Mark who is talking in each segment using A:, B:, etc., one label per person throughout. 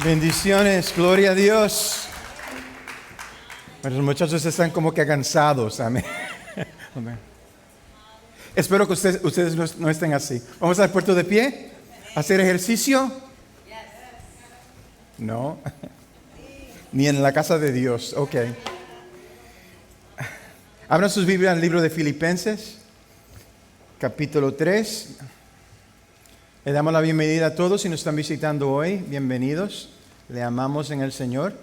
A: Bendiciones, gloria a Dios. Bueno, los muchachos están como que cansados, amén. Amén. Espero que ustedes no estén así. ¿Vamos a estar puestos de pie? ¿Hacer ejercicio? No. Ni en la casa de Dios. Ok. Abran sus Biblias al libro de Filipenses, capítulo 3. Le damos la bienvenida a todos si nos están visitando hoy. Bienvenidos. Le amamos en el Señor.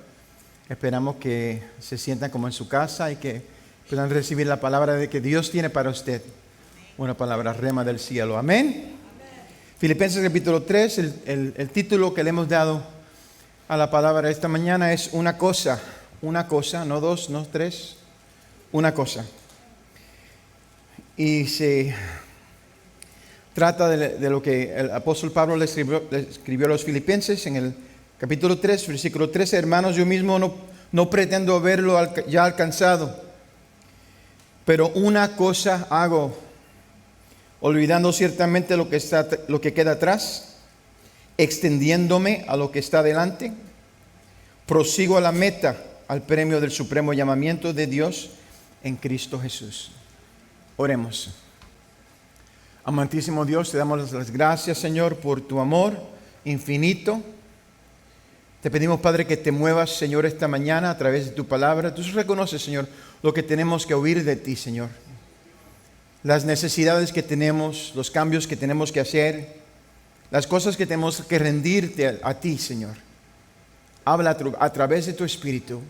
A: Esperamos que se sientan como en su casa y que puedan recibir la palabra de que Dios tiene para usted. Una palabra rema del cielo. Amén. Filipenses capítulo 3, el título que le hemos dado a la palabra esta mañana es una cosa, no dos, no tres, una cosa. Y se trata de lo que el apóstol Pablo le escribió a los filipenses en el capítulo 3, versículo 13. Hermanos, yo mismo no pretendo haberlo ya alcanzado, pero una cosa hago, olvidando ciertamente lo que queda atrás, extendiéndome a lo que está delante, prosigo a la meta, al premio del supremo llamamiento de Dios en Cristo Jesús. Oremos. Amantísimo Dios, te damos las gracias, Señor, por tu amor infinito. Te pedimos, Padre, que te muevas, Señor, esta mañana a través de tu palabra. Tú reconoces, Señor, lo que tenemos que oír de ti, Señor. Las necesidades que tenemos, los cambios que tenemos que hacer, las cosas que tenemos que rendirte a ti, Señor. Habla a través de tu Espíritu.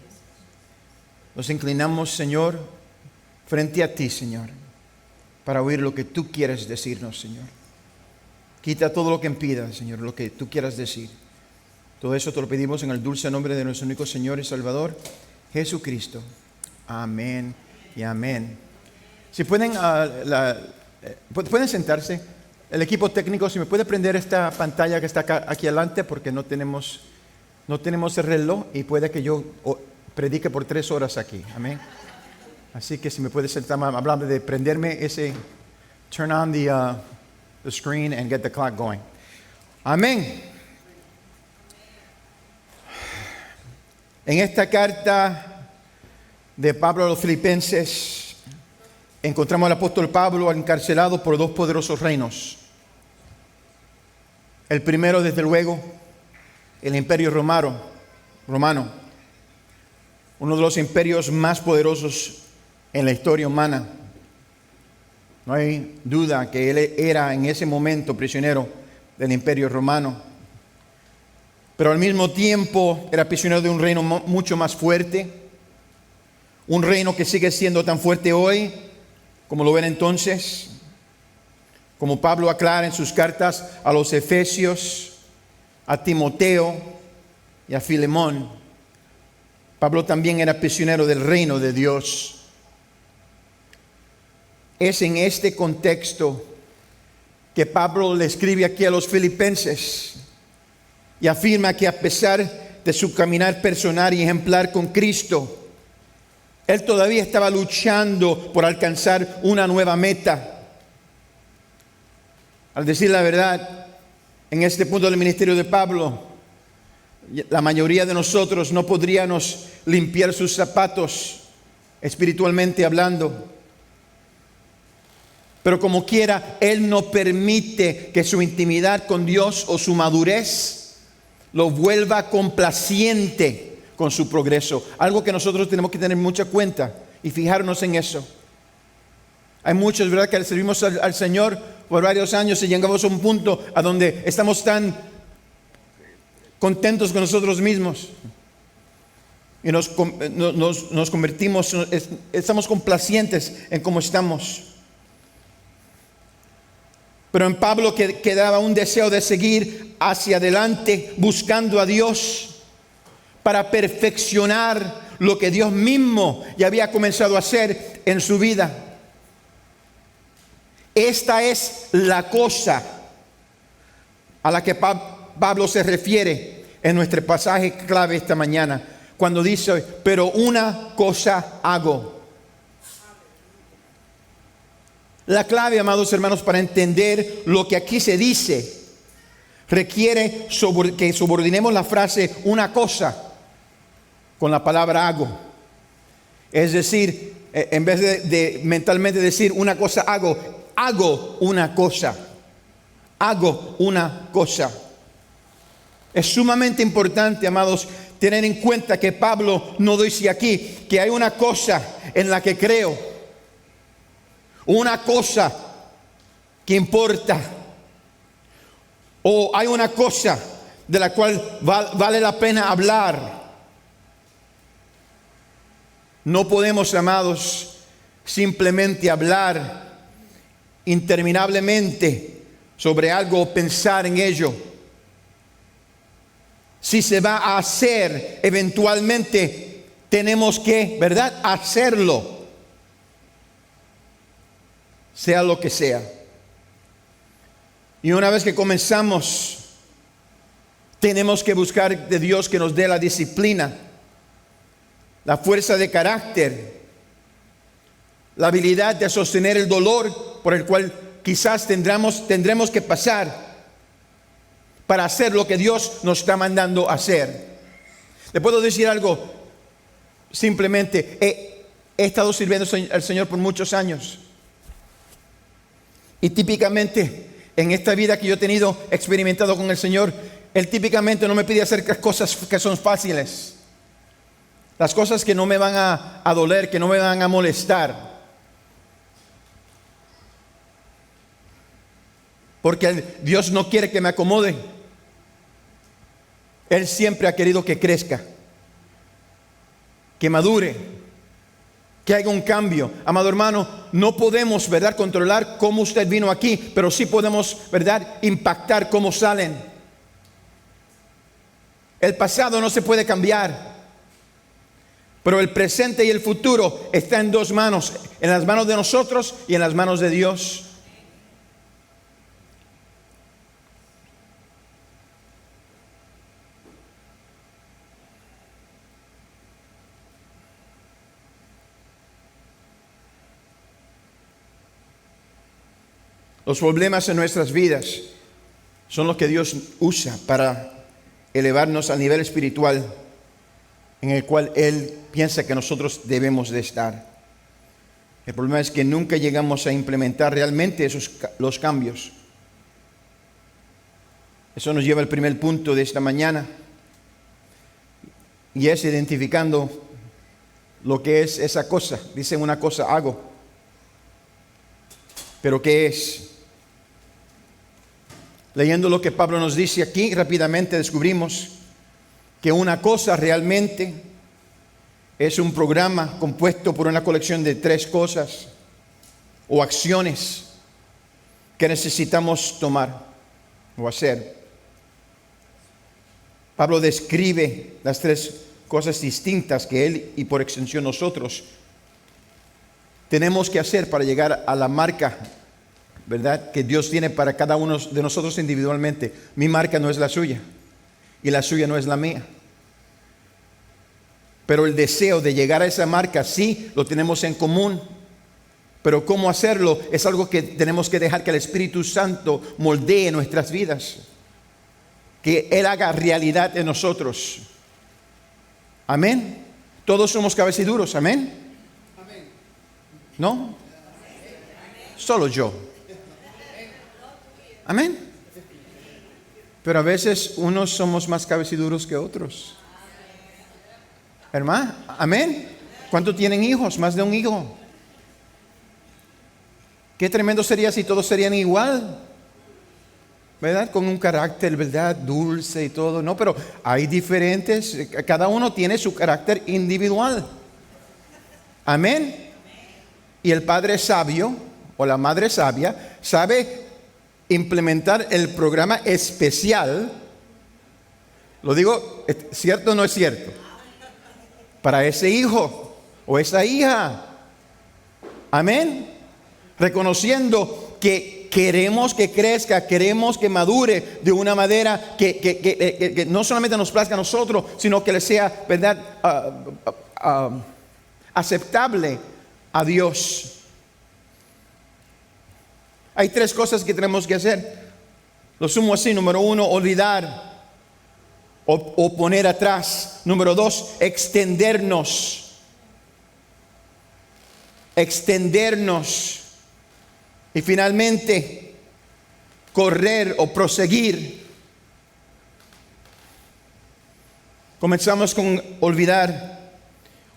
A: Nos inclinamos, Señor, frente a ti, Señor, para oír lo que tú quieres decirnos, Señor. Quita todo lo que impida, Señor, lo que tú quieras decir. Todo eso te lo pedimos en el dulce nombre de nuestro único Señor y Salvador, Jesucristo. Amén y amén. Si pueden, pueden sentarse. El equipo técnico, si me puede prender esta pantalla que está aquí adelante, porque no tenemos el reloj y puede que yo predique por 3 horas aquí. Amén. Así que si me puede sentar, hablando de prenderme ese, turn on the screen and get the clock going. Amén. En esta carta de Pablo a los Filipenses, encontramos al apóstol Pablo encarcelado por 2 poderosos reinos. El primero, desde luego, el imperio romano, uno de los imperios más poderosos en la historia humana. No hay duda que él era en ese momento prisionero del imperio romano. Pero al mismo tiempo era prisionero de un reino mucho más fuerte. Un reino que sigue siendo tan fuerte hoy como lo era entonces. Como Pablo aclara en sus cartas a los Efesios, a Timoteo y a Filemón. Pablo también era prisionero del reino de Dios. Es en este contexto que Pablo le escribe aquí a los filipenses y afirma que a pesar de su caminar personal y ejemplar con Cristo, él todavía estaba luchando por alcanzar una nueva meta. Al decir la verdad, en este punto del ministerio de Pablo, la mayoría de nosotros no podríamos limpiar sus zapatos, espiritualmente hablando. Pero como quiera, Él no permite que su intimidad con Dios o su madurez lo vuelva complaciente con su progreso. Algo que nosotros tenemos que tener mucha cuenta y fijarnos en eso. Hay muchos, ¿verdad?, que servimos al Señor por varios años y llegamos a un punto a donde estamos tan contentos con nosotros mismos. Y nos convertimos, estamos complacientes en cómo estamos. Pero en Pablo quedaba un deseo de seguir hacia adelante, buscando a Dios para perfeccionar lo que Dios mismo ya había comenzado a hacer en su vida. Esta es la cosa a la que Pablo se refiere en nuestro pasaje clave esta mañana, cuando dice, pero una cosa hago. La clave, amados hermanos, para entender lo que aquí se dice, requiere que subordinemos la frase una cosa con la palabra hago. Es decir, en vez de mentalmente decir una cosa hago una cosa. Hago una cosa. Es sumamente importante, amados, tener en cuenta que Pablo no dice aquí que hay una cosa en la que creo, una cosa que importa, o hay una cosa de la cual vale la pena hablar. No podemos, amados, simplemente hablar interminablemente sobre algo o pensar en ello. Si se va a hacer, eventualmente tenemos que, ¿verdad?, hacerlo, sea lo que sea. Y una vez que comenzamos, tenemos que buscar de Dios que nos dé la disciplina, la fuerza de carácter, la habilidad de sostener el dolor por el cual quizás tendremos que pasar para hacer lo que Dios nos está mandando hacer. Le puedo decir algo, simplemente he estado sirviendo al Señor por muchos años. Y típicamente en esta vida que yo he tenido experimentado con el Señor, Él típicamente no me pide hacer cosas que son fáciles. Las cosas que no me van a doler, que no me van a molestar. Porque Dios no quiere que me acomode. Él siempre ha querido que crezca, que madure, que haya un cambio. Amado hermano, no podemos, ¿verdad?, controlar cómo usted vino aquí, pero sí podemos, ¿verdad?, impactar cómo salen. El pasado no se puede cambiar, pero el presente y el futuro está en dos manos, en las manos de nosotros y en las manos de Dios. Los problemas en nuestras vidas son los que Dios usa para elevarnos al nivel espiritual en el cual Él piensa que nosotros debemos de estar. El problema es que nunca llegamos a implementar realmente los cambios. Eso nos lleva al primer punto de esta mañana, y es identificando lo que es esa cosa. Dicen una cosa hago, pero ¿qué es? Leyendo lo que Pablo nos dice aquí, rápidamente descubrimos que una cosa realmente es un programa compuesto por una colección de tres cosas o acciones que necesitamos tomar o hacer. Pablo describe las tres cosas distintas que él y por extensión nosotros tenemos que hacer para llegar a la marca, ¿verdad?, que Dios tiene para cada uno de nosotros individualmente. Mi marca no es la suya y la suya no es la mía. Pero el deseo de llegar a esa marca sí lo tenemos en común. Pero cómo hacerlo es algo que tenemos que dejar que el Espíritu Santo moldee nuestras vidas. Que Él haga realidad en nosotros. Amén. Todos somos cabeciduros, amén. ¿No? Solo yo. Amén. Pero a veces unos somos más cabeciduros que otros. Hermano, amén. ¿Cuántos tienen hijos? Más de un hijo. Qué tremendo sería si todos serían igual, ¿verdad? Con un carácter, ¿verdad?, dulce y todo. No, pero hay diferentes. Cada uno tiene su carácter individual. Amén. Y el padre sabio o la madre sabia sabe implementar el programa especial. Lo digo, ¿cierto o no es cierto? Para ese hijo o esa hija. Amén. Reconociendo que queremos que crezca, queremos que madure de una manera que no solamente nos plazca a nosotros, sino que le sea, ¿verdad?, aceptable a Dios. Hay tres cosas que tenemos que hacer. Lo sumo así: número 1, olvidar o poner atrás. Número 2, extendernos. Extendernos. Y finalmente, correr o proseguir. Comenzamos con olvidar.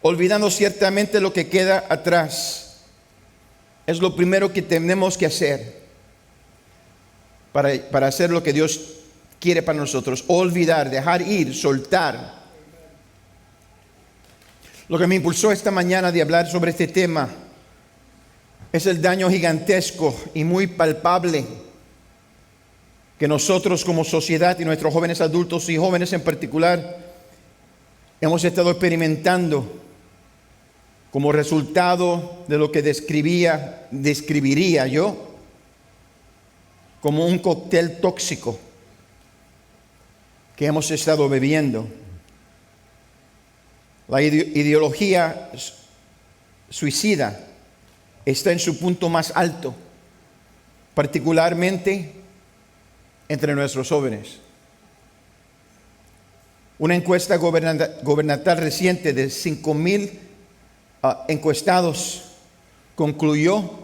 A: Olvidando ciertamente lo que queda atrás. Es lo primero que tenemos que hacer para hacer lo que Dios quiere para nosotros. Olvidar, dejar ir, soltar. Lo que me impulsó esta mañana de hablar sobre este tema es el daño gigantesco y muy palpable que nosotros como sociedad y nuestros jóvenes adultos y jóvenes en particular hemos estado experimentando como resultado de lo que describiría yo como un cóctel tóxico que hemos estado bebiendo. La ideología suicida está en su punto más alto, particularmente entre nuestros jóvenes. Una encuesta gubernamental reciente de 5,000 encuestados concluyó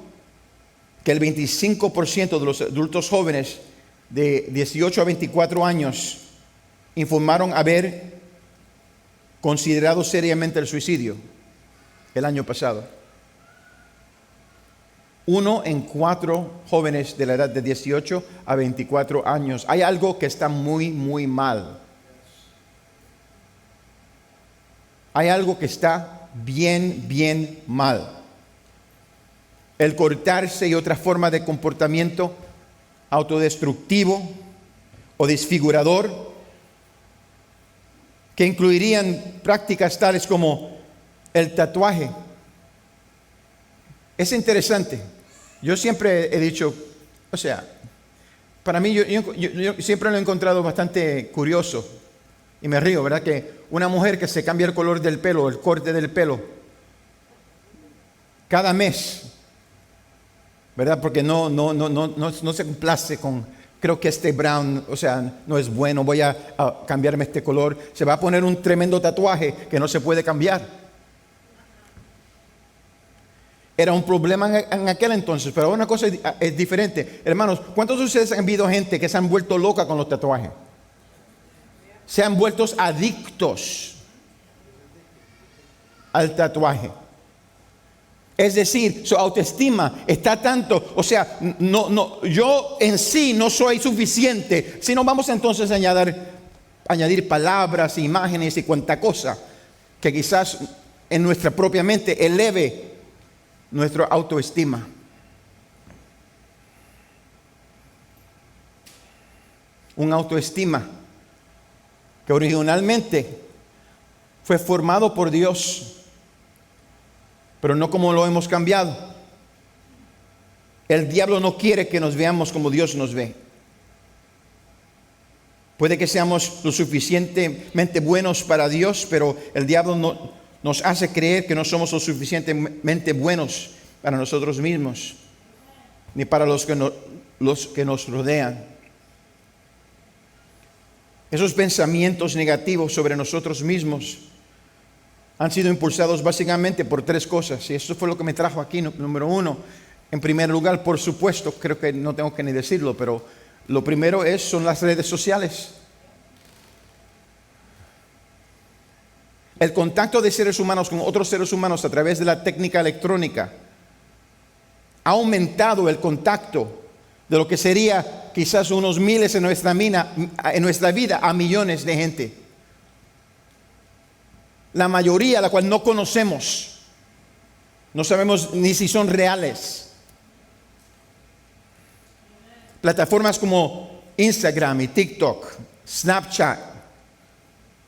A: que el 25% de los adultos jóvenes de 18 a 24 años informaron haber considerado seriamente el suicidio el año pasado. 1 en 4 jóvenes de la edad de 18 a 24 años. Hay algo que está muy, muy mal. Hay algo que está bien, bien mal. El cortarse y otra forma de comportamiento autodestructivo o desfigurador que incluirían prácticas tales como el tatuaje. Es interesante. Yo siempre he dicho, o sea, para mí yo siempre lo he encontrado bastante curioso y me río, ¿verdad? Que una mujer que se cambia el color del pelo, el corte del pelo, cada mes, ¿verdad? Porque no se complace con, creo que este brown, o sea, no es bueno, voy a cambiarme este color. Se va a poner un tremendo tatuaje que no se puede cambiar. Era un problema en aquel entonces, pero una cosa es diferente. Hermanos, ¿cuántos de ustedes han visto gente que se han vuelto loca con los tatuajes? Se han vuelto adictos al tatuaje. Es decir, su autoestima está tanto, o sea, yo en sí no soy suficiente, sino vamos entonces a añadir palabras, imágenes y cuanta cosa que quizás en nuestra propia mente eleve nuestra autoestima. Una autoestima que originalmente fue formado por Dios, pero no como lo hemos cambiado. El diablo no quiere que nos veamos como Dios nos ve. Puede que seamos lo suficientemente buenos para Dios, pero el diablo nos hace creer que no somos lo suficientemente buenos para nosotros mismos, ni para los que nos rodean. Esos pensamientos negativos sobre nosotros mismos han sido impulsados básicamente por 3 cosas. Y eso fue lo que me trajo aquí. Número 1, en primer lugar, por supuesto, creo que no tengo que ni decirlo, pero lo primero son las redes sociales. El contacto de seres humanos con otros seres humanos a través de la técnica electrónica ha aumentado el contacto de lo que sería quizás unos miles en nuestra vida a millones de gente. La mayoría, la cual no conocemos, no sabemos ni si son reales. Plataformas como Instagram y TikTok, Snapchat,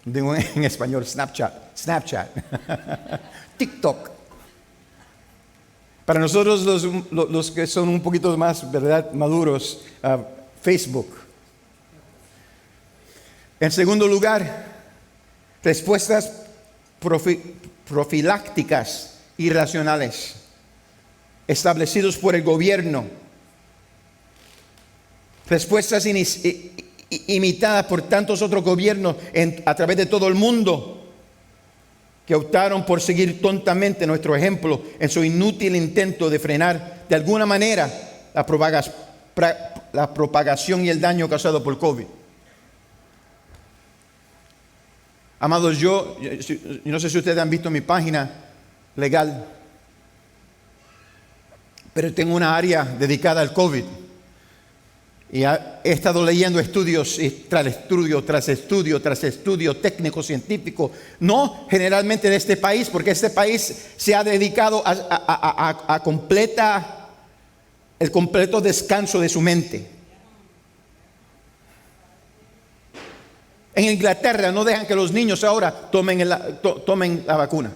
A: digo en español Snapchat, TikTok. Para nosotros los que son un poquito más, ¿verdad?, maduros, Facebook. En segundo lugar, respuestas profilácticas irracionales establecidos por el gobierno respuestas imitadas por tantos otros gobiernos a través de todo el mundo, que optaron por seguir tontamente nuestro ejemplo en su inútil intento de frenar de alguna manera la propagación y el daño causado por COVID. Amados, yo no sé si ustedes han visto mi página legal, pero tengo una área dedicada al COVID. Y he estado leyendo estudios tras estudio técnico, científico, no generalmente de este país, porque este país se ha dedicado a el completo descanso de su mente. En Inglaterra no dejan que los niños ahora tomen la vacuna.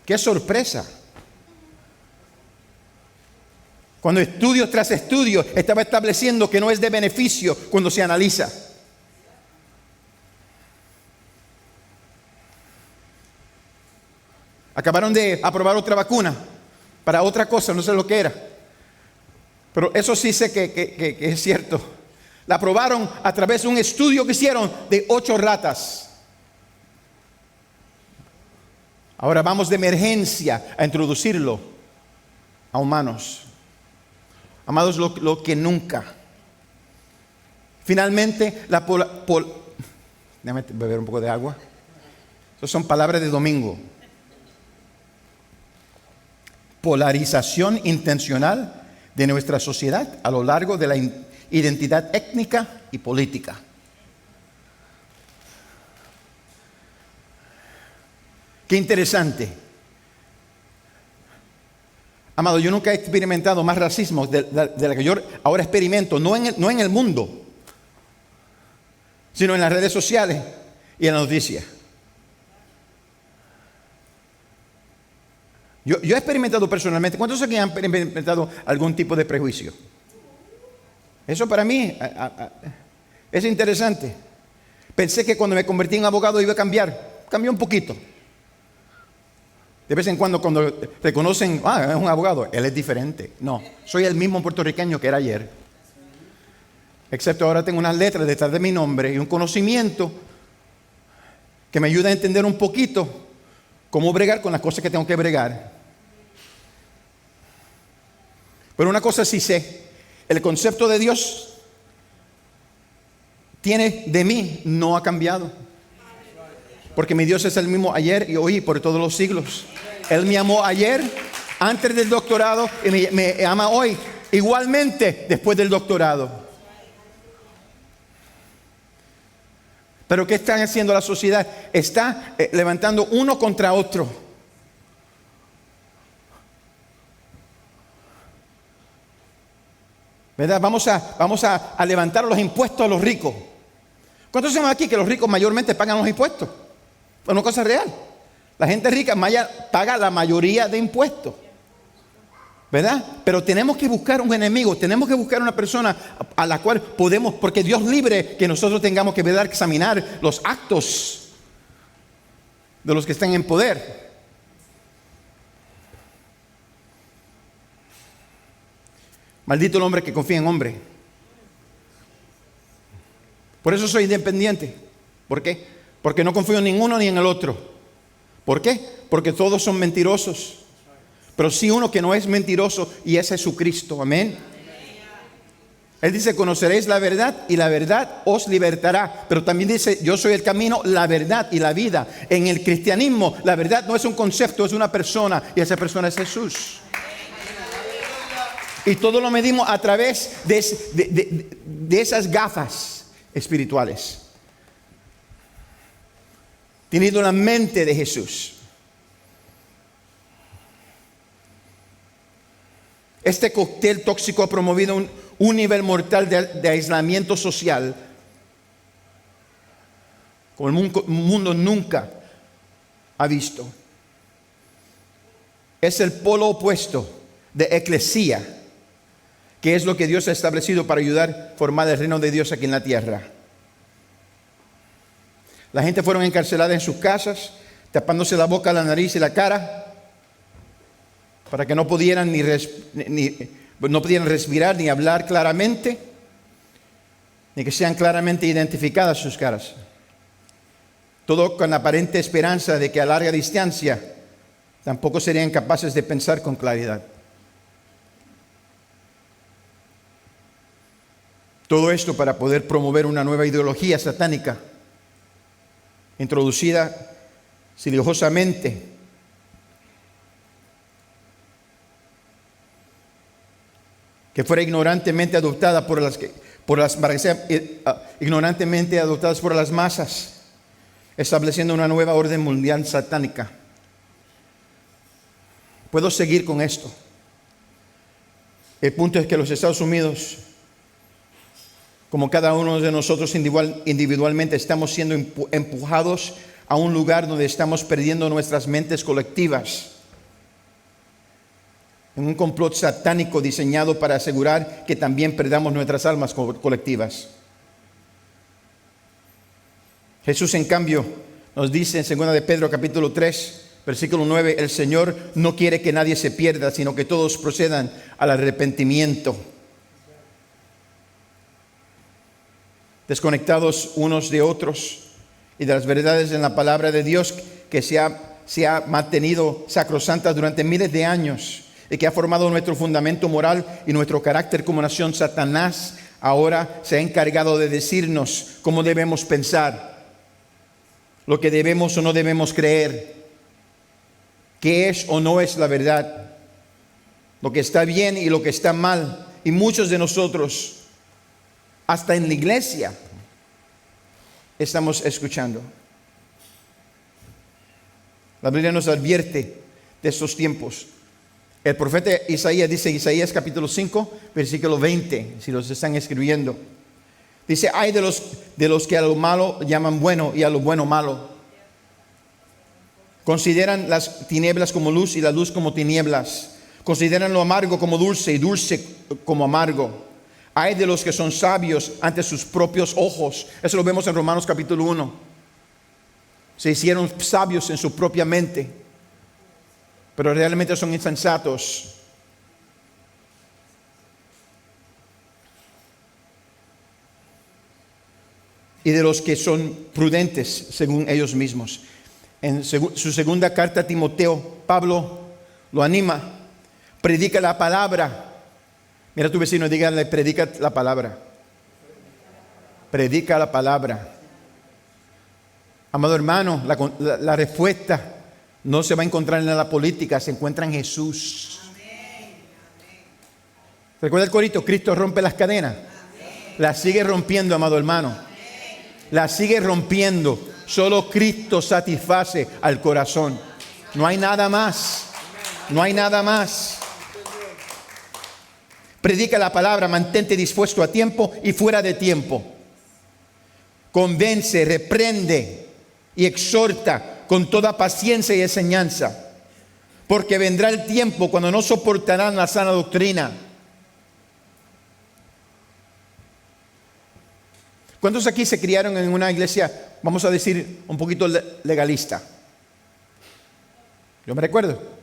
A: ¡Qué sorpresa! Cuando estudio tras estudio estaba estableciendo que no es de beneficio cuando se analiza. Acabaron de aprobar otra vacuna para otra cosa, no sé lo que era. Pero eso sí sé que es cierto. La aprobaron a través de un estudio que hicieron de 8 ratas. Ahora vamos de emergencia a introducirlo a humanos. Amados, lo que nunca. Finalmente, déjame beber un poco de agua. Esas son palabras de domingo. Polarización intencional de nuestra sociedad a lo largo de la identidad étnica y política. Qué interesante. Amado, yo nunca he experimentado más racismo de la que yo ahora experimento, no en el mundo, sino en las redes sociales y en las noticias. Yo he experimentado personalmente. ¿Cuántos aquí han experimentado algún tipo de prejuicio? Eso para mí es interesante. Pensé que cuando me convertí en abogado iba a cambiar. Cambió un poquito. De vez en cuando reconocen, es un abogado, él es diferente. No, soy el mismo puertorriqueño que era ayer. Excepto ahora tengo unas letras detrás de mi nombre y un conocimiento que me ayuda a entender un poquito cómo bregar con las cosas que tengo que bregar. Pero una cosa sí sé, el concepto de Dios de mí no ha cambiado. Porque mi Dios es el mismo ayer y hoy y por todos los siglos. Él me amó ayer, antes del doctorado, y me ama hoy, igualmente después del doctorado. Pero ¿qué está haciendo la sociedad? Está levantando uno contra otro. ¿Verdad? Vamos a levantar los impuestos a los ricos. ¿Cuántos sabemos aquí que los ricos mayormente pagan los impuestos? Es una cosa real. La gente rica paga la mayoría de impuestos, ¿verdad? Pero tenemos que buscar un enemigo, tenemos que buscar una persona a la cual podemos, porque Dios libre que nosotros tengamos que examinar los actos de los que están en poder. Maldito el hombre que confía en hombre. Por eso soy independiente. ¿Por qué? Porque no confío en ninguno ni en el otro. ¿Por qué? Porque todos son mentirosos. Pero sí uno que no es mentiroso, y ese es Jesucristo. Amén. Él dice, conoceréis la verdad y la verdad os libertará. Pero también dice, yo soy el camino, la verdad y la vida. En el cristianismo, la verdad no es un concepto, es una persona, y esa persona es Jesús. Y todo lo medimos a través de esas gafas espirituales. Teniendo la mente de Jesús. Este cóctel tóxico ha promovido un nivel mortal de aislamiento social como el mundo nunca ha visto. Es el polo opuesto de eclesía, que es lo que Dios ha establecido para ayudar a formar el reino de Dios aquí en la tierra. La gente fueron encarceladas en sus casas, tapándose la boca, la nariz y la cara, para que no pudieran ni no podían respirar ni hablar claramente, ni que sean claramente identificadas sus caras. Todo con la aparente esperanza de que a larga distancia tampoco serían capaces de pensar con claridad. Todo esto para poder promover una nueva ideología satánica, introducida sigilosamente, que fuera ignorantemente adoptada ignorantemente adoptadas por las masas, estableciendo una nueva orden mundial satánica. Puedo seguir con esto. El punto es que los Estados Unidos, como cada uno de nosotros individualmente, estamos siendo empujados a un lugar donde estamos perdiendo nuestras mentes colectivas, en un complot satánico diseñado para asegurar que también perdamos nuestras almas colectivas. Jesús, en cambio, nos dice en 2 de Pedro capítulo 3, versículo 9, el Señor no quiere que nadie se pierda, sino que todos procedan al arrepentimiento. Desconectados unos de otros y de las verdades en la palabra de Dios que se ha mantenido sacrosanta durante miles de años y que ha formado nuestro fundamento moral y nuestro carácter como nación, Satanás ahora se ha encargado de decirnos cómo debemos pensar, lo que debemos o no debemos creer, qué es o no es la verdad, lo que está bien y lo que está mal. Y muchos de nosotros, hasta en la iglesia, estamos escuchando. La Biblia nos advierte de estos tiempos. El profeta Isaías dice, Isaías capítulo 5, versículo 20, si los están escribiendo. Dice, hay de los que a lo malo llaman bueno y a lo bueno malo. Consideran las tinieblas como luz y la luz como tinieblas. Consideran lo amargo como dulce y dulce como amargo. Hay de los que son sabios ante sus propios ojos. Eso lo vemos en Romanos capítulo 1. Se hicieron sabios en su propia mente, pero realmente son insensatos. Y de los que son prudentes según ellos mismos. En su segunda carta a Timoteo, Pablo lo anima. Predica la palabra. Mira a tu vecino y dígale, predica la palabra. Predica la palabra. Amado hermano, la respuesta no se va a encontrar en la política, se encuentra en Jesús. ¿Recuerda el corito? Cristo rompe las cadenas. Las sigue rompiendo, amado hermano. Las sigue rompiendo. Solo Cristo satisface al corazón. No hay nada más. No hay nada más. Predica la palabra, mantente dispuesto a tiempo y fuera de tiempo. Convence, reprende y exhorta con toda paciencia y enseñanza, porque vendrá el tiempo cuando no soportarán la sana doctrina. ¿Cuántos aquí se criaron en una iglesia, vamos a decir, un poquito legalista? Yo me recuerdo.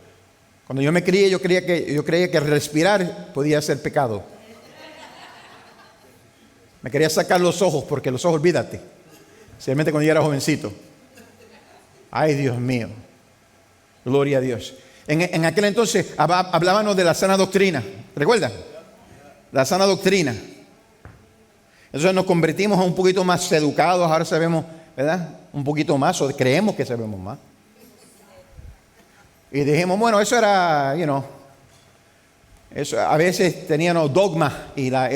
A: Cuando yo me crié, yo creía que respirar podía ser pecado. Me quería sacar los ojos, porque los ojos, olvídate. Especialmente cuando yo era jovencito. Ay, Dios mío. Gloria a Dios. En aquel entonces hablábamos de la sana doctrina. ¿Recuerdan? La sana doctrina. Entonces nos convertimos a un poquito más educados. Ahora sabemos, ¿verdad? Un poquito más, o creemos que sabemos más. Y dijimos, bueno, eso era, eso, a veces teníamos dogma y la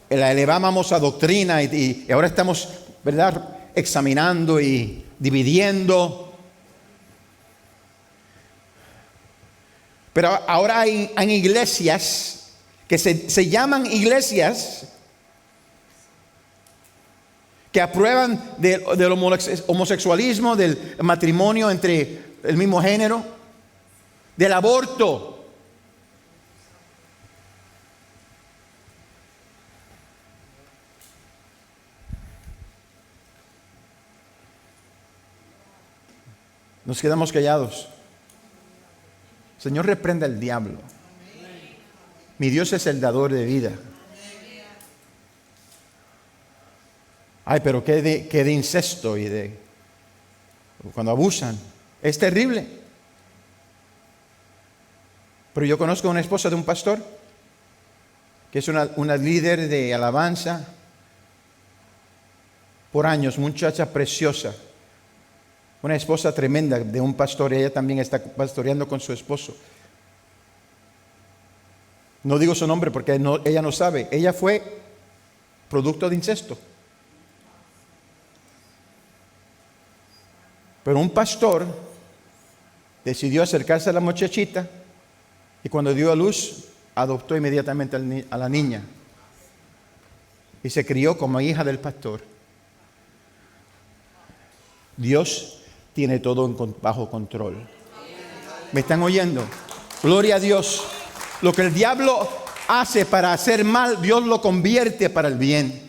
A: elevábamos a doctrina y ahora estamos, ¿verdad?, examinando y dividiendo. Pero ahora hay iglesias que se llaman iglesias que aprueban del homosexualismo, del matrimonio entre el mismo género, del aborto. Nos quedamos callados. Señor, reprenda al diablo. Mi Dios es el dador de vida. Ay, pero qué de incesto y de cuando abusan. Es terrible. Pero yo conozco a una esposa de un pastor que es una líder de alabanza por años, muchacha preciosa. Una esposa tremenda de un pastor. Ella también está pastoreando con su esposo. No digo su nombre porque ella no sabe. Ella fue producto de incesto. Pero un pastor decidió acercarse a la muchachita y cuando dio a luz, adoptó inmediatamente a la niña. Y se crió como hija del pastor. Dios tiene todo bajo control. ¿Me están oyendo? Gloria a Dios. Lo que el diablo hace para hacer mal, Dios lo convierte para el bien.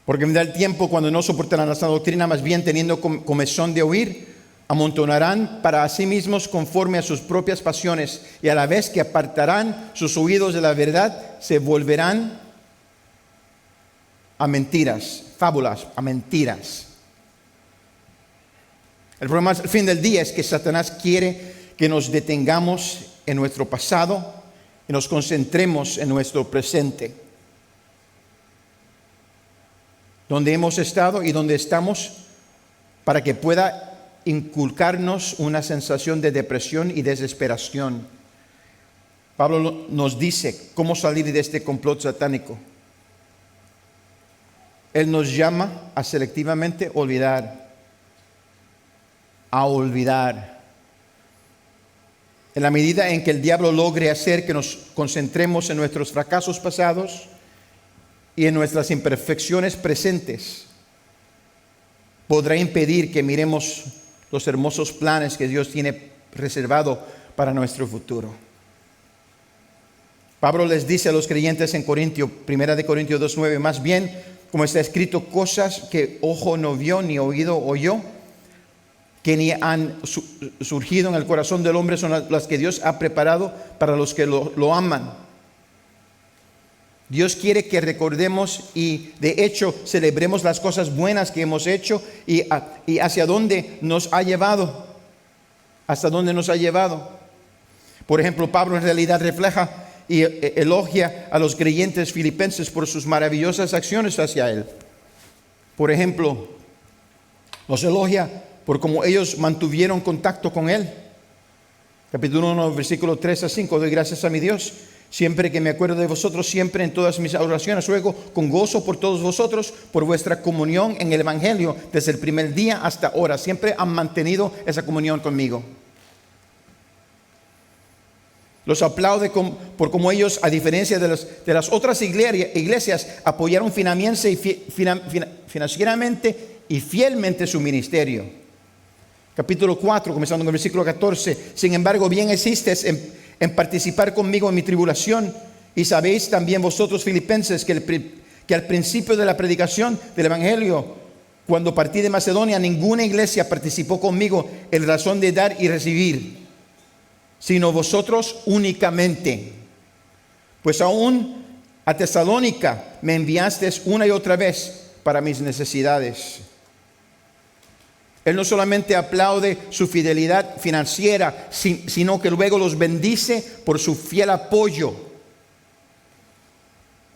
A: Porque vendrá el tiempo cuando no soportarán la sana doctrina, más bien teniendo comezón de oír, amontonarán para sí mismos conforme a sus propias pasiones, y a la vez que apartarán sus oídos de la verdad, se volverán a mentiras, fábulas, a mentiras. El problema al fin del día es que Satanás quiere que nos detengamos en nuestro pasado y nos concentremos en nuestro presente, donde hemos estado y donde estamos, para que pueda inculcarnos una sensación de depresión y desesperación. Pablo nos dice cómo salir de este complot satánico. Él nos llama a selectivamente olvidar, a olvidar. En la medida en que el diablo logre hacer que nos concentremos en nuestros fracasos pasados y en nuestras imperfecciones presentes, podrá impedir que miremos los hermosos planes que Dios tiene reservado para nuestro futuro. Pablo les dice a los creyentes en Corintio, 1 Corintios 2:9, más bien, como está escrito, cosas que ojo no vio ni oído oyó, que ni han surgido en el corazón del hombre, son las que Dios ha preparado para los que lo aman. Dios quiere que recordemos y de hecho celebremos las cosas buenas que hemos hecho y hacia dónde nos ha llevado. Hasta dónde nos ha llevado. Por ejemplo, Pablo en realidad refleja y elogia a los creyentes filipenses por sus maravillosas acciones hacia él. Por ejemplo, los elogia por cómo ellos mantuvieron contacto con él. Capítulo 1, versículo 3 a 5. Doy gracias a mi Dios siempre que me acuerdo de vosotros, siempre en todas mis oraciones ruego con gozo por todos vosotros, por vuestra comunión en el Evangelio, desde el primer día hasta ahora. Siempre han mantenido esa comunión conmigo. Los aplaude por cómo ellos, a diferencia de las otras iglesias, apoyaron financieramente y fielmente su ministerio. Capítulo 4, comenzando con el versículo 14. Sin embargo, bien hicisteis en participar conmigo en mi tribulación, y sabéis también vosotros, filipenses, que al principio de la predicación del Evangelio, cuando partí de Macedonia, ninguna iglesia participó conmigo en razón de dar y recibir, sino vosotros únicamente. Pues aún a Tesalónica me enviasteis una y otra vez para mis necesidades. Él no solamente aplaude su fidelidad financiera, sino que luego los bendice por su fiel apoyo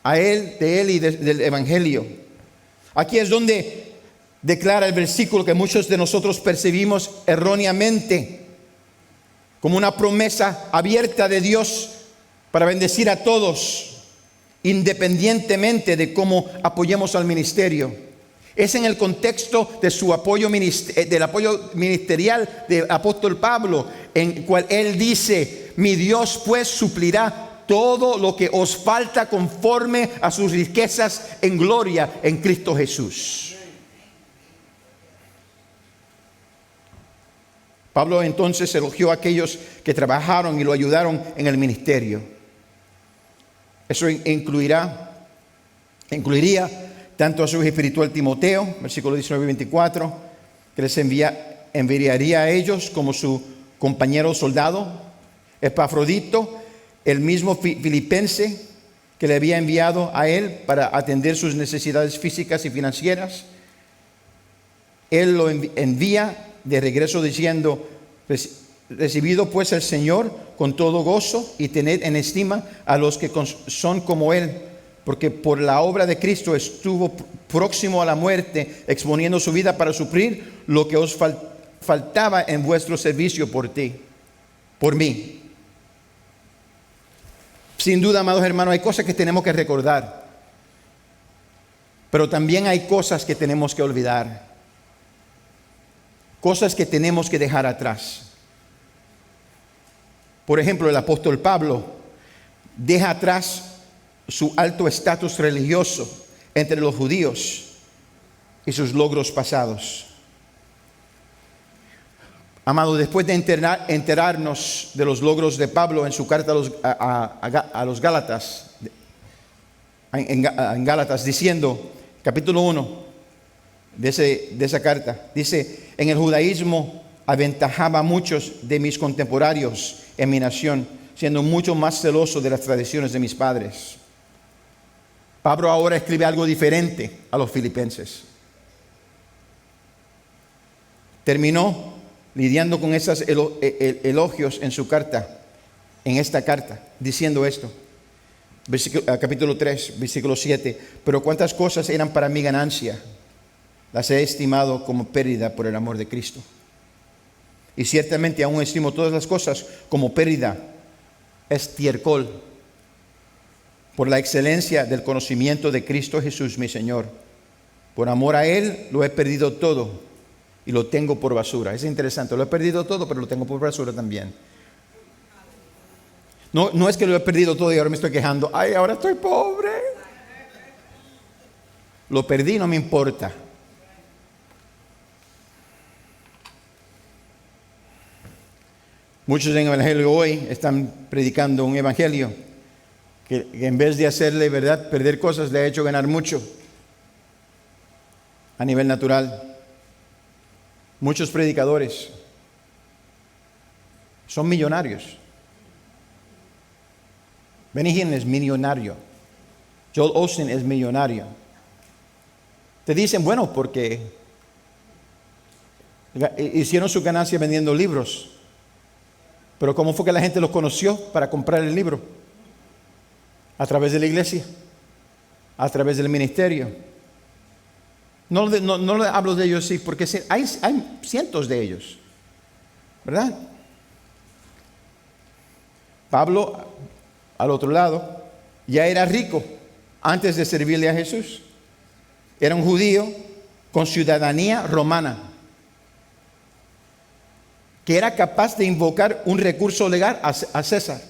A: a él, de él y del Evangelio. Aquí es donde declara el versículo que muchos de nosotros percibimos erróneamente como una promesa abierta de Dios para bendecir a todos, independientemente de cómo apoyemos al ministerio. Es en el contexto de su apoyo del apoyo ministerial del apóstol Pablo, en cual él dice: mi Dios pues suplirá todo lo que os falta conforme a sus riquezas en gloria en Cristo Jesús. Pablo entonces elogió a aquellos que trabajaron y lo ayudaron en el ministerio. Eso incluiría tanto a su espiritual Timoteo, versículo 19 y 24, que les enviaría a ellos como su compañero soldado, Epafrodito, el mismo filipense que le había enviado a él para atender sus necesidades físicas y financieras. Él lo envía de regreso diciendo: recibido pues el Señor con todo gozo y tened en estima a los que son como Él, porque por la obra de Cristo estuvo próximo a la muerte, exponiendo su vida para suplir lo que os faltaba en vuestro servicio por mí. Sin duda, amados hermanos, hay cosas que tenemos que recordar, pero también hay cosas que tenemos que olvidar, cosas que tenemos que dejar atrás. Por ejemplo, el apóstol Pablo deja atrás su alto estatus religioso entre los judíos y sus logros pasados. Amado, después de enterarnos de los logros de Pablo en su carta a los Gálatas, en Gálatas, diciendo, capítulo 1 de esa carta, dice: en el judaísmo aventajaba a muchos de mis contemporáneos en mi nación, siendo mucho más celoso de las tradiciones de mis padres. Pablo ahora escribe algo diferente a los filipenses. Terminó lidiando con esos elogios en su carta, en esta carta, diciendo esto. Capítulo 3, versículo 7. Pero cuántas cosas eran para mi ganancia, las he estimado como pérdida por el amor de Cristo. Y ciertamente aún estimo todas las cosas como pérdida, estiércol, por la excelencia del conocimiento de Cristo Jesús mi Señor. Por amor a Él lo he perdido todo y lo tengo por basura. Es interesante, lo he perdido todo, pero lo tengo por basura también. No es que lo he perdido todo y ahora me estoy quejando. Ay, ahora estoy pobre. Lo perdí, no me importa. Muchos en el evangelio hoy están predicando un evangelio que en vez de hacerle, ¿verdad?, perder cosas, le ha hecho ganar mucho a nivel natural. Muchos predicadores son millonarios. Benny Hinn es millonario. Joel Osteen es millonario. Te dicen, bueno, porque hicieron su ganancia vendiendo libros. Pero ¿cómo fue que la gente los conoció para comprar el libro? A través de la iglesia, a través del ministerio. No le hablo de ellos, sí, porque hay cientos de ellos, ¿verdad? Pablo, al otro lado, ya era rico antes de servirle a Jesús. Era un judío con ciudadanía romana, que era capaz de invocar un recurso legal a César.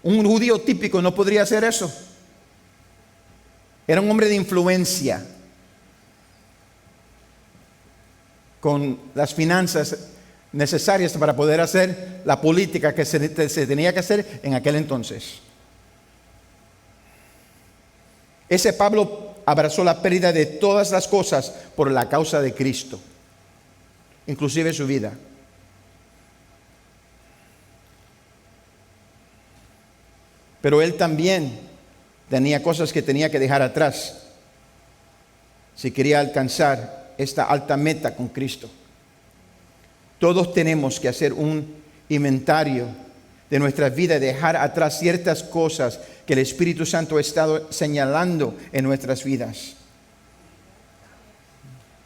A: Un judío típico no podría hacer eso. Era un hombre de influencia, con las finanzas necesarias para poder hacer la política que se tenía que hacer en aquel entonces. Ese Pablo abrazó la pérdida de todas las cosas por la causa de Cristo, inclusive su vida. Pero él también tenía cosas que tenía que dejar atrás si quería alcanzar esta alta meta con Cristo. Todos tenemos que hacer un inventario de nuestra vida, dejar atrás ciertas cosas que el Espíritu Santo ha estado señalando en nuestras vidas.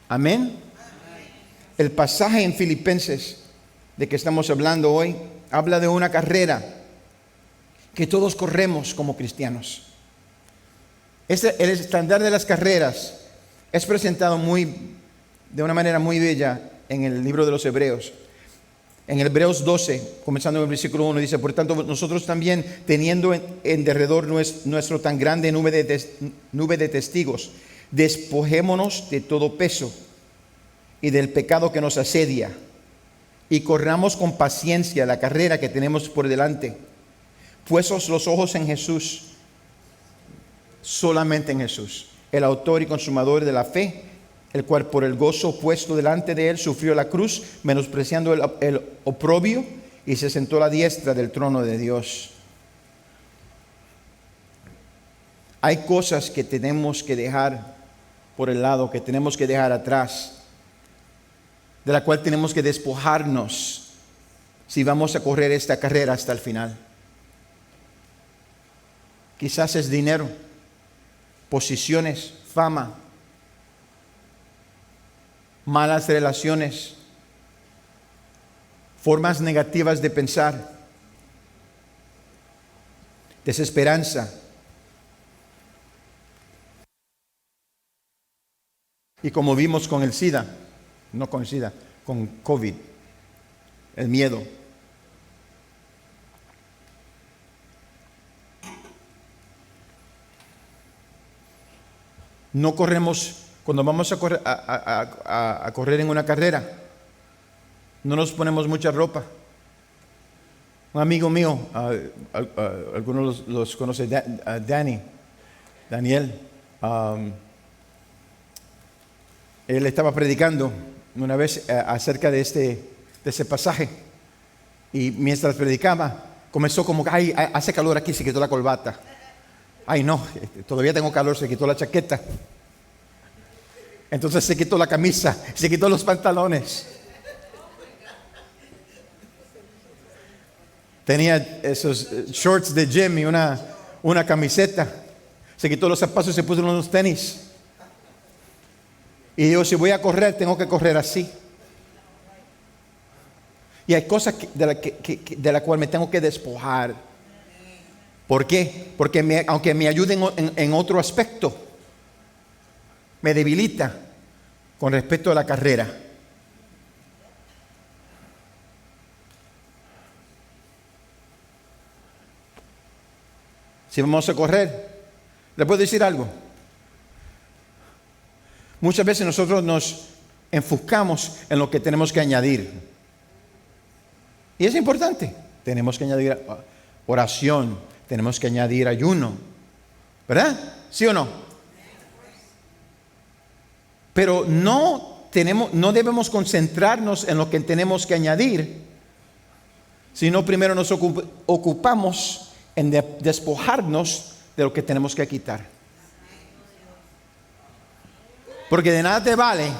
A: Amén. El pasaje en Filipenses de que estamos hablando hoy habla de una carrera que todos corremos como cristianos. El estándar de las carreras es presentado de una manera muy bella en el libro de los Hebreos. En Hebreos 12, comenzando en el versículo 1, dice: por tanto, nosotros también, teniendo en derredor nuestro tan grande nube de testigos, despojémonos de todo peso y del pecado que nos asedia, y corramos con paciencia la carrera que tenemos por delante, puestos los ojos en Jesús, solamente en Jesús, el autor y consumador de la fe, el cual por el gozo puesto delante de él sufrió la cruz, menospreciando el oprobio, y se sentó a la diestra del trono de Dios. Hay cosas que tenemos que dejar por el lado, que tenemos que dejar atrás, de la cual tenemos que despojarnos si vamos a correr esta carrera hasta el final. Quizás es dinero, posiciones, fama, malas relaciones, formas negativas de pensar, desesperanza. Y como vimos con el SIDA, no con el SIDA, con COVID, el miedo. No corremos, cuando vamos a correr, a correr en una carrera, no nos ponemos mucha ropa. Un amigo mío, algunos los conoce, Daniel, él estaba predicando una vez acerca de ese pasaje, y mientras predicaba comenzó como que ay, hace calor aquí, se quitó la corbata. Ay no, todavía tengo calor, se quitó la chaqueta. Entonces se quitó la camisa, se quitó los pantalones. Tenía esos shorts de gym y una camiseta. Se quitó los zapatos y se puso unos tenis. Y digo, si voy a correr, tengo que correr así. Y hay cosas de la cual me tengo que despojar. ¿Por qué? Porque aunque me ayuden en otro aspecto, me debilita con respecto a la carrera. Si vamos a correr, ¿le puedo decir algo? Muchas veces nosotros nos enfocamos en lo que tenemos que añadir. Y es importante. Tenemos que añadir oración, tenemos que añadir ayuno. ¿Verdad? ¿Sí o no? Pero no debemos concentrarnos en lo que tenemos que añadir, sino primero nos ocupamos en despojarnos de lo que tenemos que quitar. Porque de nada te vale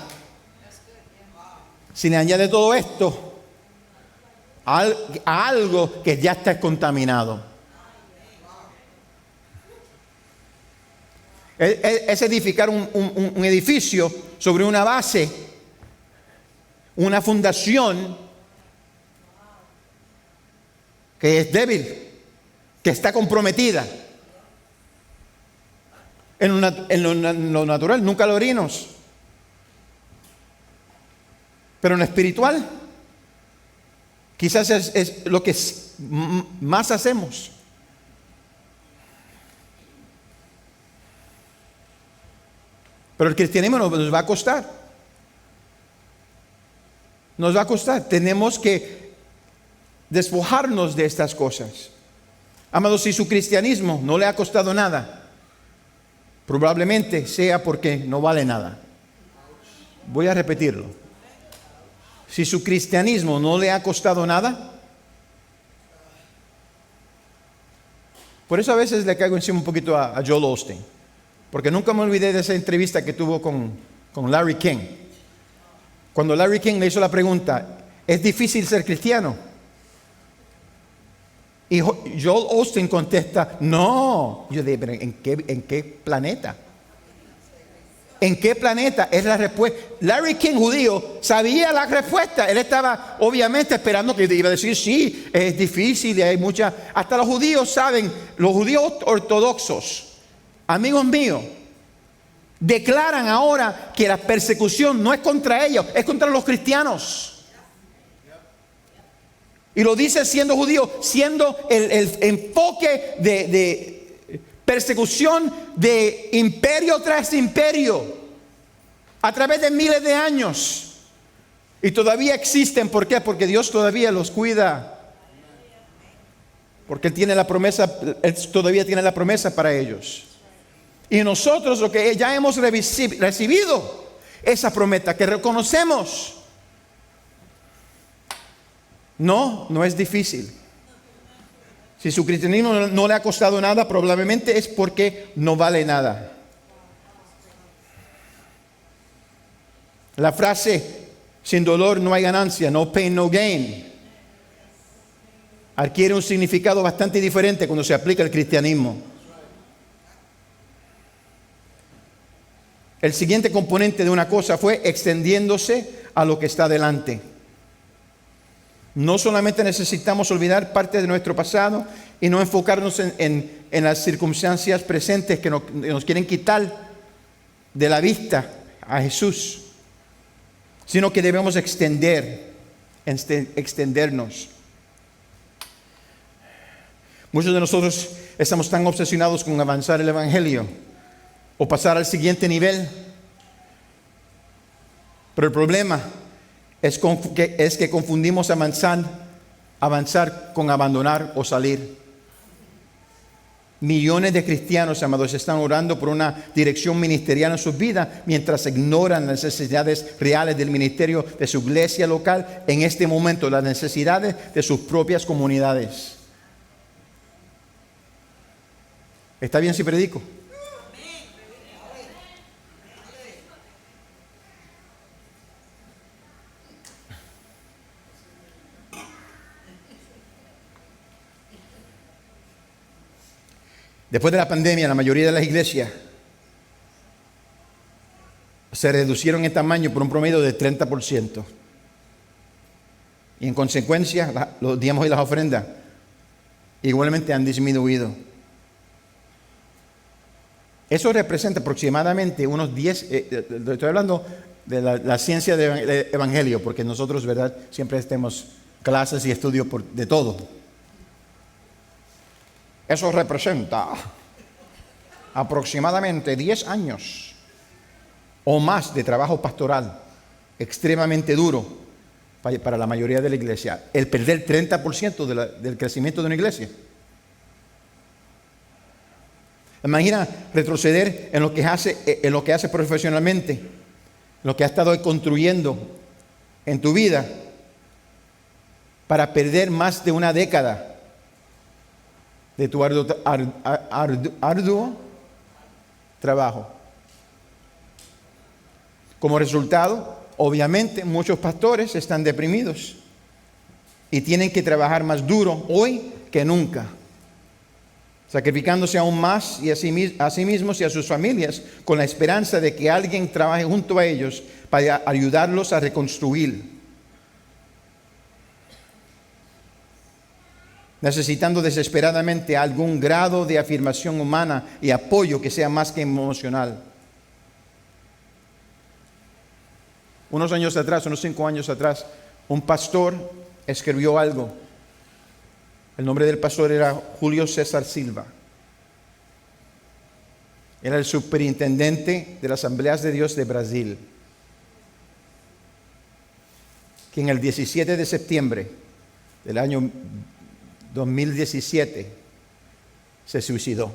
A: si le añades todo esto a algo que ya está contaminado. Es edificar un edificio sobre una base, una fundación que es débil, que está comprometida. En lo natural nunca lo orimos, pero en lo espiritual quizás es lo que más hacemos. Pero el cristianismo nos va a costar. Nos va a costar. Tenemos que despojarnos de estas cosas. Amados, si su cristianismo no le ha costado nada, probablemente sea porque no vale nada. Voy a repetirlo. Si su cristianismo no le ha costado nada, por eso a veces le caigo encima un poquito a Joel Osteen, porque nunca me olvidé de esa entrevista que tuvo con Larry King. Cuando Larry King le hizo la pregunta, ¿es difícil ser cristiano? Y Joel Osteen contesta, no. Yo dije, ¿pero en qué planeta? ¿En qué planeta? Es la respuesta. Larry King, judío, sabía la respuesta. Él estaba obviamente esperando que iba a decir, sí, es difícil y hay mucha. Hasta los judíos saben, los judíos ortodoxos, amigos míos, declaran ahora que la persecución no es contra ellos, es contra los cristianos. Y lo dice siendo judío, siendo el enfoque de persecución de imperio tras imperio a través de miles de años. Y todavía existen. ¿Por qué? Porque Dios todavía los cuida. Porque Él tiene la promesa, Él todavía tiene la promesa para ellos. Y nosotros lo que ya hemos recibido, esa promesa que reconocemos. No es difícil. Si su cristianismo no le ha costado nada, probablemente es porque no vale nada. La frase, sin dolor no hay ganancia, no pain, no gain, adquiere un significado bastante diferente cuando se aplica al cristianismo. El siguiente componente de una cosa fue extendiéndose a lo que está delante. No solamente necesitamos olvidar parte de nuestro pasado y no enfocarnos en las circunstancias presentes que nos quieren quitar de la vista a Jesús, sino que debemos extendernos. Muchos de nosotros estamos tan obsesionados con avanzar el Evangelio o pasar al siguiente nivel. Pero el problema es que confundimos avanzar con abandonar o salir. Millones de cristianos, amados, están orando por una dirección ministerial en sus vidas mientras ignoran las necesidades reales del ministerio de su iglesia local en este momento, las necesidades de sus propias comunidades. ¿Está bien si predico? Después de la pandemia, la mayoría de las iglesias se reducieron en tamaño por un promedio de 30%. Y en consecuencia, los diezmos y las ofrendas igualmente han disminuido. Eso representa aproximadamente unos 10, estoy hablando de la ciencia del evangelio, porque nosotros, ¿verdad?, siempre tenemos clases y estudios de todo. Eso representa aproximadamente 10 años o más de trabajo pastoral extremadamente duro para la mayoría de la iglesia. El perder 30% del crecimiento de una iglesia. Imagina retroceder en lo que hace profesionalmente, en lo que has estado construyendo en tu vida, para perder más de una década de tu arduo trabajo. Como resultado, obviamente, muchos pastores están deprimidos y tienen que trabajar más duro hoy que nunca, sacrificándose aún más y a sí mismos y a sus familias con la esperanza de que alguien trabaje junto a ellos para ayudarlos a reconstruir. Necesitando desesperadamente algún grado de afirmación humana y apoyo que sea más que emocional. Unos 5 años atrás, un pastor escribió algo. El nombre del pastor era Julio César Silva. Era el superintendente de las Asambleas de Dios de Brasil, que en el 17 de septiembre del año 2017 se suicidó.